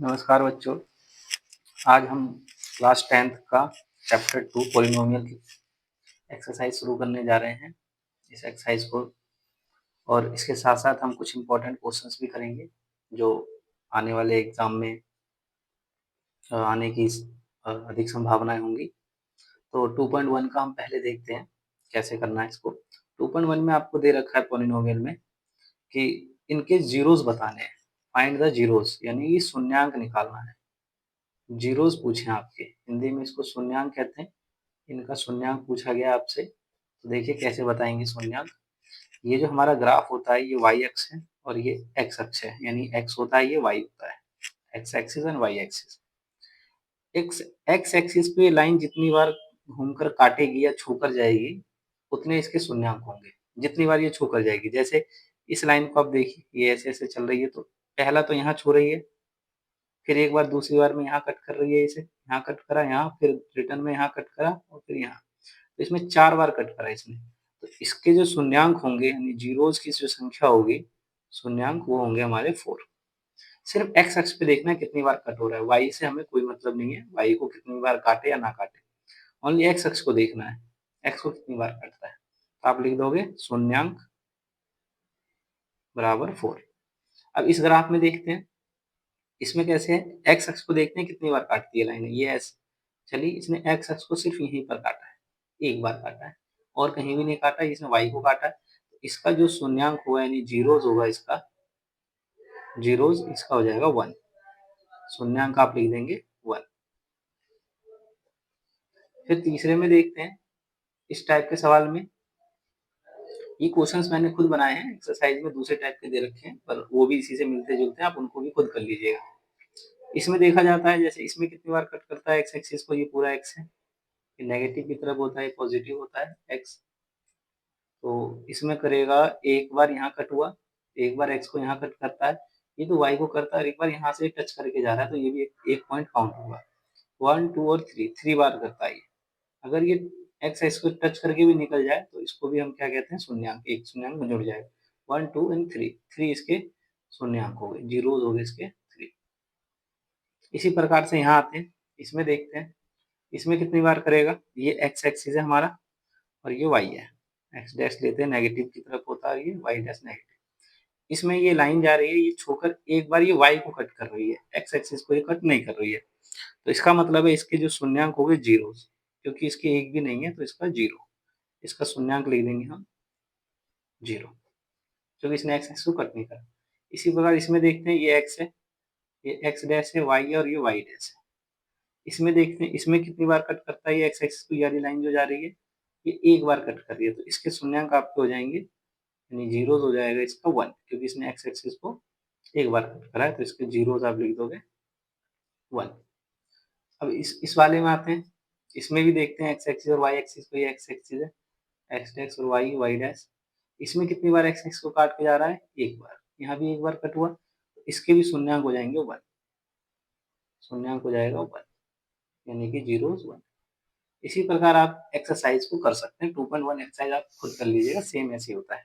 नमस्कार बच्चों। आज हम क्लास 10th का चैप्टर 2 पॉलिनोमियल की एक्सरसाइज शुरू करने जा रहे हैं। इस एक्सरसाइज को और इसके साथ-साथ हम कुछ इम्पोर्टेंट क्वेश्चंस भी करेंगे जो आने वाले एग्जाम में आने की अधिक संभावनाएं होंगी। तो 2.1 का हम पहले देखते हैं कैसे करना है इसको। 2.1 में आपको दे रखा है पॉलिनोमियल में कि इनके जीरोस बताने हैं। फाइंड द जीरोस यानी कि शून्यांक निकालना है। जीरोस पूछे आपके, हिंदी में इसको शून्यांक कहते हैं। इनका शून्यांक पूछा गया आपसे, तो देखिए कैसे बताएंगे शून्यांक। ये जो हमारा ग्राफ होता है ये वाई अक्ष है और ये एक्स अक्ष है, यानी एक्स होता है ये वाई होता है, X axis and Y axis. X axis पे लाइन जितनी बार घूमकर काटेगी या छूकर जाएगी उतने इसके शून्यांक होंगे। जितनी बार ये छूकर जाएगी, जैसे इस लाइन को आप देखिए, ये ऐसे ऐसे चल रही है, तो पहला तो यहाँ छू रही है, फिर एक बार दूसरी बार में यहाँ कट कर रही है, इसे यहाँ कट करा, यहाँ फिर रिटर्न में यहाँ कट करा और फिर यहाँ, तो इसमें 4 बार कट करा इसने। तो इसके जो शून्यांक होंगे यानी जीरोस की जो संख्या होगी शून्यांक, वो होंगे हमारे 4। सिर्फ एक्स अक्ष पे देखना है कितनी बार कट हो रहा है, वाई से हमें कोई मतलब नहीं है, वाई को कितनी बार काटे या ना काटे, ओनली एक्स अक्ष को देखना है, एक्स को कितनी बार कटता है। तो आप लिख दोगे शून्यांक बराबर 4। अब इस ग्राफ में देखते हैं, इसमें कैसे है, एक्स अक्ष को देखते हैं कितनी बार काटती है लाइन, ये ऐसे चलिए, इसने एक्स अक्ष को सिर्फ यहीं पर काटा है, एक बार काटा है और कहीं भी नहीं काटा, इसने वाई को काटा है। तो इसका जो शून्यांक होगा यानी जीरोस होगा, इसका जीरोस इसका हो जाएगा 1। शून्यांक आप लिख देंगे 1। फिर तीसरे में देखते हैं, इस टाइप के सवाल में, ये क्वेश्चंस मैंने खुद बनाए हैं, एक्सरसाइज में दूसरे टाइप के दे रखे हैं पर वो भी इसी से मिलते जुलते हैं, आप उनको भी खुद कर लीजिएगा। इसमें देखा जाता है, जैसे इसमें कितनी बार कट करता है एक्स एक्सिस को, ये पूरा एक्स है, नेगेटिव की तरफ होता है, पॉजिटिव होता है एक्स, तो इसमें करेगा एक बार यहाँ कट हुआ, एक बार एक्स को यहाँ कट करता है, ये तो वाई को करता है और एक बार यहाँ से टच करके जा रहा है, तो ये भी एक पॉइंट काउंट होगा। 1 2 और 3 बार करता है ये। अगर ये एक्स एक्स को टच करके भी निकल जाए तो इसको भी हम क्या कहते हैं, शून्यांक, एक शून्यांक में जुड़ जाएगा। 1 2 एंड 3 इसके शून्यांक हो गए, जीरोस हो गए इसके 3। इसी प्रकार से यहाँ आते हैं, इसमें देखते हैं इसमें कितनी बार करेगा। ये एक्स एक्सिस है हमारा और ये वाई है, एक्स डैश लेते हैं नेगेटिव की तरफ होता है, ये वाई डैश नेगेटिव। इसमें ये लाइन जा रही है, ये छोकर एक बार ये वाई को कट कर रही है, एक्स एक्सिस को ये कट नहीं कर रही है, तो इसका मतलब है इसके जो शून्यांक हो गए जीरोस, क्योंकि इसके एक भी नहीं है तो इसका जीरो, इसका शून्यांक लिख देंगे हम 0, क्योंकि इसने एक्स एक्सिस को कट नहीं करा। इसी प्रकार इसमें देखते हैं, ये एक्स है, ये एक्स डैश है, वाई है और ये वाई डैश है। इसमें देखते हैं इसमें कितनी बार कट करता है, ये एक्स एक्सिस को, यानी लाइन जो जा रही है ये एक बार कट कर रही है, तो इसके शून्यांक आपके हो जाएंगे, यानी जीरोस हो जाएगा इसका 1, क्योंकि इसने एक्स एक्सिस को एक बार कट करा है, तो इसके जीरोस आप लिख दोगे 1। अब इस वाले में आते हैं, इसमें भी देखते हैं एक्स एक्सिस और वाई एक्सिस को, ये एक्स एक्सिस है, एक्स डैश और वाई वाई डैश। इसमें कितनी बार एक्स एक्सिस को काट के जा रहा है, एक बार, यहाँ भी एक बार कट हुआ, तो इसके भी शून्यांक हो जाएंगे 1, शून्यांक हो जाएगा 1, यानी कि जीरोस 1। इसी प्रकार आप एक्सरसाइज को कर सकते हैं। 2.1 एक्सरसाइज आप खुद कर लीजिएगा, सेम ऐसे ही होता है।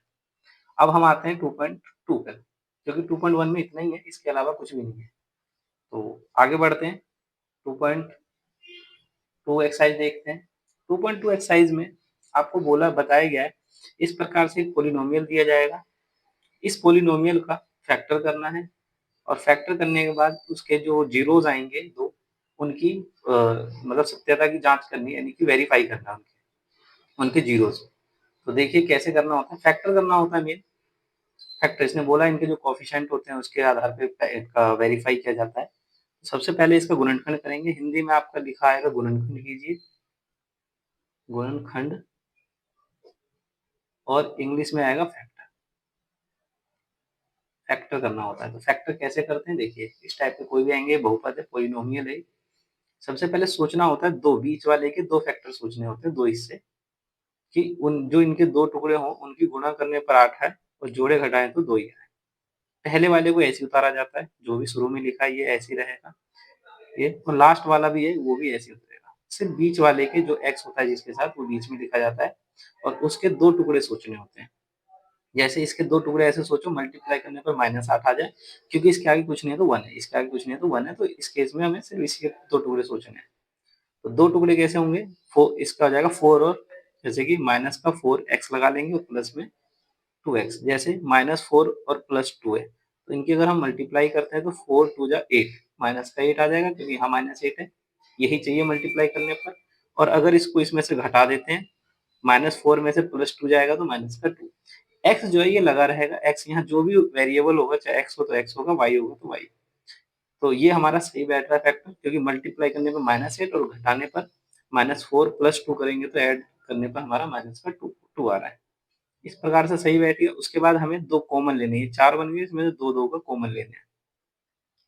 अब हम आते हैं 2.2 पर, क्योंकि 2.1 में इतना ही है, इसके अलावा कुछ भी नहीं है। तो आगे बढ़ते हैं, 2.2 एक्सरसाइज देखते हैं। 2.2 एक्सरसाइज में आपको बताया गया है, इस प्रकार से एक पॉलिनोमियल दिया जाएगा, इस पॉलिनोमियल का फैक्टर करना है और फैक्टर करने के बाद उसके जो जीरोस आएंगे दो, उनकी मतलब सत्यता की जांच करनी है, यानी कि वेरीफाई करना उनके जीरोस। तो देखिए कैसे करना होता है, फैक्टर करना होता है मेन। फैक्टर इसने बोला इनके जो कोएफिशिएंट होते हैं उसके आधार पे इनका वेरीफाई किया जाता है। सबसे पहले इसका गुणनखंड करेंगे, हिंदी में आपका लिखा आएगा गुणनखंड कीजिए, गुणनखंड, और इंग्लिश में आएगा फैक्टर। फैक्टर करना होता है, तो फैक्टर कैसे करते हैं देखिए, इस टाइप के कोई भी आएंगे, बहुपद है, पॉलिनोमियल है। सबसे पहले सोचना होता है, दो बीच वाले के दो फैक्टर सोचने होते हैं, दो हिस्से, कि उन जो इनके दो टुकड़े हों उनकी गुणा करने पर 8 है और जोड़े घटाएं तो 2 ही आए। पहले वाले को ऐसे उतारा जाता है, जो भी शुरू में लिखा है ये ऐसे ही रहेगा, ये, और लास्ट वाला भी है वो भी ऐसे उतरेगा। सिर्फ बीच वाले के जो एक्स होता है जिसके साथ, वो बीच में लिखा जाता है और उसके दो टुकड़े सोचने होते हैं। जैसे इसके 2 टुकड़े ऐसे सोचो, मल्टीप्लाई करने पर -8 आ जाए, क्योंकि इसके आगे कुछ नहीं है तो 1 है, इसके आगे कुछ नहीं है तो 1 है, तो इस केस में हमें सिर्फ इसके 2 टुकड़े सोचने हैं। तो 2 टुकड़े कैसे होंगे? इसका हो जाएगा 4 और जैसे कि माइनस का 4x लगा लेंगे और प्लस में 2x, जैसे -4 और +2 है, तो इनकी अगर हम मल्टीप्लाई करते हैं तो 4 2 जा 8, माइनस का 8 आ जाएगा क्योंकि यहाँ -8 है, यही चाहिए मल्टीप्लाई करने पर। और अगर इसको इसमें से घटा देते हैं, -4 में से +2 जाएगा तो माइनस का 2। x जो है ये लगा रहेगा, x यहाँ जो भी वेरिएबल होगा, चाहे x हो तो x होगा, y होगा तो y। तो ये हमारा सही बैठ रहा है फैक्टर, क्योंकि मल्टीप्लाई करने पर -8 और घटाने पर -4 + 2 करेंगे तो ऐड करने पर हमारा माइनस का 2 आ रहा है। इस प्रकार से सही बैठ गया। उसके बाद हमें 2 कॉमन लेने हैं, 4 बन गए, इसमें से 2-2 का कॉमन लेने हैं।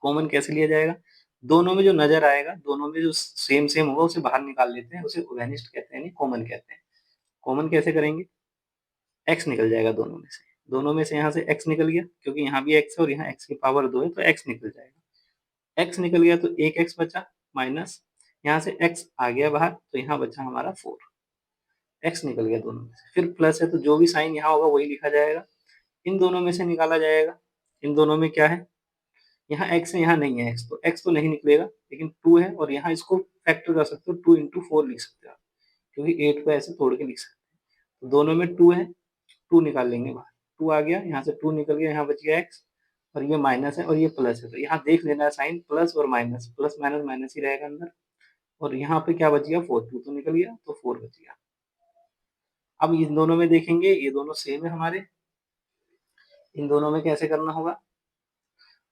कॉमन कैसे लिया जाएगा? दोनों में जो नज़र आएगा, दोनों में जो सेम होगा उसे बाहर निकाल लेते हैं, उसे वेनिस्ड कहते हैं, यानी कॉमन कहते हैं। कॉमन कैसे करेंगे? x निकल जाएगा दोनों में से। दोनों में से यहाँ से x निकल गया, क्योंकि यहाँ भी x है और यहाँ x की पावर 2 है तो x निकल जाएगा। x निकल गया तो एक x बचा, माइनस यहाँ से x आ गया बाहर तो यहाँ बचा हमारा 4। x निकल गया दोनों में से। फिर प्लस है तो जो भी साइन यहाँ होगा वही लिखा जाएगा। इन दोनों में से निकाला जाएगा। इन दोनों में क्या है? यहाँ x है, यहाँ नहीं है x तो नहीं निकलेगा, लेकिन 2 है और यहाँ इसको फैक्टर कर सकते हो, 2 into 4 लिख सकते हो आप, क्योंकि 8 को ऐसे तोड़ के लिख सकते हो। तो दोनों में 2 है, 2 निकाल लेंगे बाहर, 2 आ गया, यहाँ से 2 निकल गया, यहाँ बच गया x और ये माइनस है और ये प्लस है, तो यहाँ देख लेना है साइन प्लस और माइनस, प्लस माइनस माइनस ही रहेगा अंदर। और यहाँ पे क्या बच गया? 4, 2 तो निकल गया तो 4 बच गया। अब इन दोनों में देखेंगे, ये दोनों सेम है हमारे। इन दोनों में कैसे करना होगा?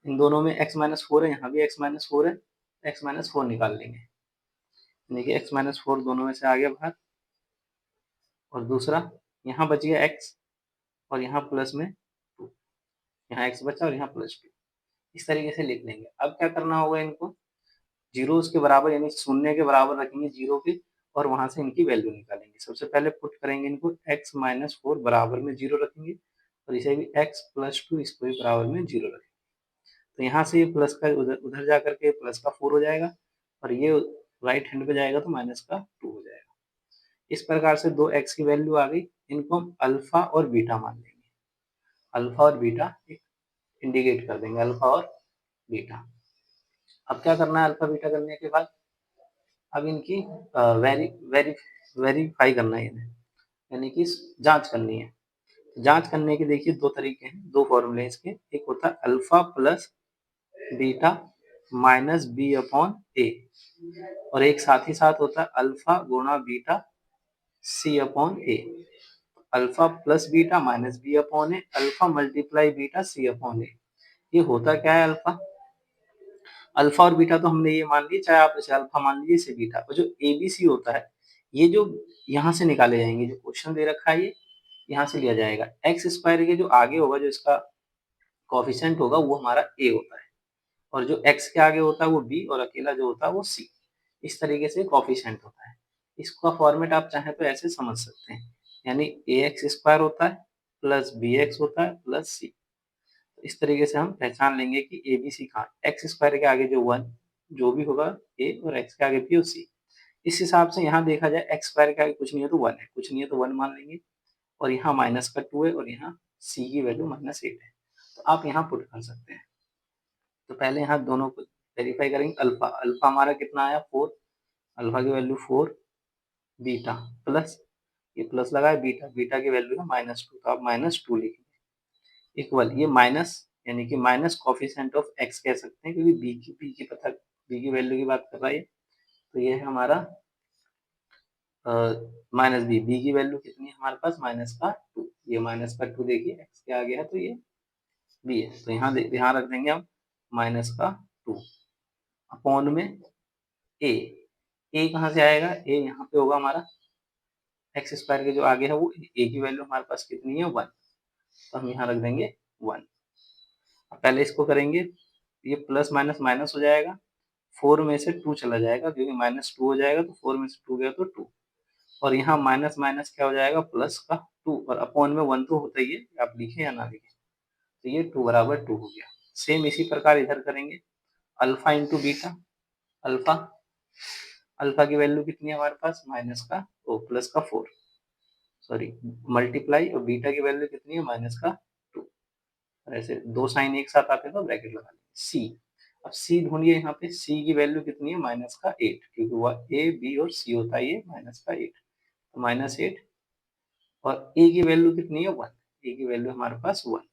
इन दोनों में x-4 है, यहाँ भी x-4 है, x-4 निकाल लेंगे। देखिए x-4 दोनों में से आ गया बाहर। और दूसरा यहाँ बच गया x और यहाँ प्लस में 2, यहाँ x बचा और यहाँ +2। इस तरीके से लिख लेंगे। अब क्या करना होगा? इनको जीरोस के बराबर यानी शून्य के बराबर रखेंगे जीरो के, और वहां से इनकी वैल्यू निकालेंगे। सबसे पहले पुट करेंगे इनको, x-4 बराबर में 0 रखेंगे और इसे भी x+2 इसको भी बराबर में 0 रखेंगे। तो यहाँ से ये प्लस का उधर जा करके प्लस का 4 हो जाएगा और ये राइट हैंड पे जाएगा तो माइनस का 2 हो जाएगा। इस प्रकार से दो x की वैल्यू आ गई। इनको हम अल्फा और बीटा मान लेंगे। अल्फा और बीटा इंडिकेट कर देंगे, अल्फा और बीटा। अब क्या करना है? अल्फा बीटा करने के बाद अब इनकी वेरीफाई करना है, यानी कि जांच करनी है। जांच करने के देखिए दो तरीके हैं, दो फॉर्मूले हैं इसके। एक होता है alpha plus beta minus B upon A, और एक साथ ही साथ होता है अल्फा गुणा beta C upon A. Alpha plus beta minus B upon A, alpha multiply beta C upon A. ये होता क्या है? अल्फा अल्फा और बीटा तो हमने ये मान लिया, चाहे आप इसे अल्फा मान लीजिए, इसे बीटा। और जो एबीसी होता है, ये जो यहाँ से निकाले जाएंगे, जो क्वेश्चन दे रखा है ये यहाँ से लिया जाएगा। एक्स स्क्वायर के जो आगे होगा, जो इसका कोफिशिएंट होगा, वो हमारा ए होता है, और जो एक्स के आगे होता है वो बी, और अकेला जो होता है वो सी। इस तरीके से कोफिशिएंट होता है। इसका फॉर्मेट आप चाहें तो ऐसे समझ सकते हैं, यानी ए एक्स स्क्वायर होता है प्लस बी एक्स होता है प्लस सी। इस तरीके से हम पहचान लेंगे कि ए बी सी कहाँ। एक्स स्क्वायर के आगे जो 1 जो भी होगा ए, और एक्स के आगे बी और सी। इस हिसाब से यहाँ देखा जाए, एक्स स्क्वायर के आगे कुछ नहीं है तो 1 है, कुछ नहीं है तो 1 मान लेंगे, और यहाँ माइनस का 2 है और यहाँ सी की वैल्यू -8 है, तो आप यहाँ पुट कर सकते हैं। तो पहले यहाँ दोनों को वेरीफाई करेंगे। अल्फा अल्फा हमारा कितना आया? 4, अल्फा की वैल्यू 4, बीटा प्लस, ये प्लस लगा है, बीटा बीटा की वैल्यू है -2, तो आप -2 लिखेंगे, इक्वल ये माइनस, यानी कि माइनस कोफिशिएंट ऑफ एक्स कह सकते हैं, क्योंकि बी की वैल्यू की बात कर रहा है। तो ये है हमारा माइनस बी की वैल्यू कितनी है हमारे पास? -2। ये -2 देखिए एक्स के आगे है तो ये बी है, तो यहाँ ध्यान रख देंगे हम -2 अपॉन में ए। ए कहाँ से आएगा? ए यहाँ पे होगा हमारा, एक्स स्क्वायर के जो आगे है वो ए की वैल्यू हमारे पास कितनी है? 1, तो हम यहाँ रख देंगे 1। पहले इसको करेंगे, ये प्लस माइनस माइनस हो जाएगा, 4 में से 2 चला जाएगा, क्योंकि -2 हो जाएगा तो 4 में से 2 गया तो 2, और यहाँ माइनस माइनस क्या हो जाएगा? प्लस का 2, और अपॉन में 1 तो होता ही है, आप लिखें या ना लिखें। तो ये 2 बराबर 2 हो गया। सेम इसी प्रकार इधर करेंगे, alpha into beta. Alpha alpha की वैल्यू कितनी है हमारे पास? प्लस का 4, सॉरी मल्टीप्लाई और बीटा की वैल्यू कितनी है माइनस का 2। ऐसे दो साइन एक साथ आते हैं तो ब्रैकेट लगा लेंगे। सी, अब सी ढूंढिए यहाँ पे, सी की वैल्यू कितनी है माइनस का 8, क्योंकि वह ए बी और सी होता है ये माइनस का 8, तो माइनस 8 और ए की वैल्यू कितनी है 1, ए की वैल्यू हमारे पास 1,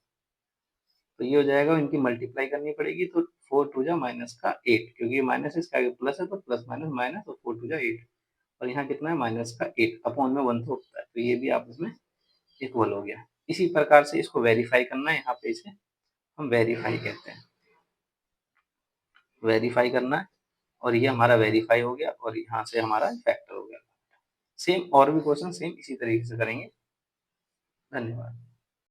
तो ये हो जाएगा, इनकी मल्टीप्लाई करनी पड़ेगी, तो 4 टू जा माइनस का 8, क्योंकि ये माइनस इसका आगे प्लस है तो प्लस माइनस माइनस, और 4 टू जा 8, और यहाँ कितना है माइनस का 8 अपॉन में 1 तो होता है, तो ये भी आपस में इक्वल हो गया। इसी प्रकार से इसको वेरीफाई करना है, यहाँ पे इसे हम वेरीफाई कहते हैं, वेरीफाई करना है, और ये हमारा वेरीफाई हो गया और यहाँ से हमारा फैक्टर हो गया। सेम और भी क्वेश्चन सेम इसी तरीके से करेंगे। धन्यवाद।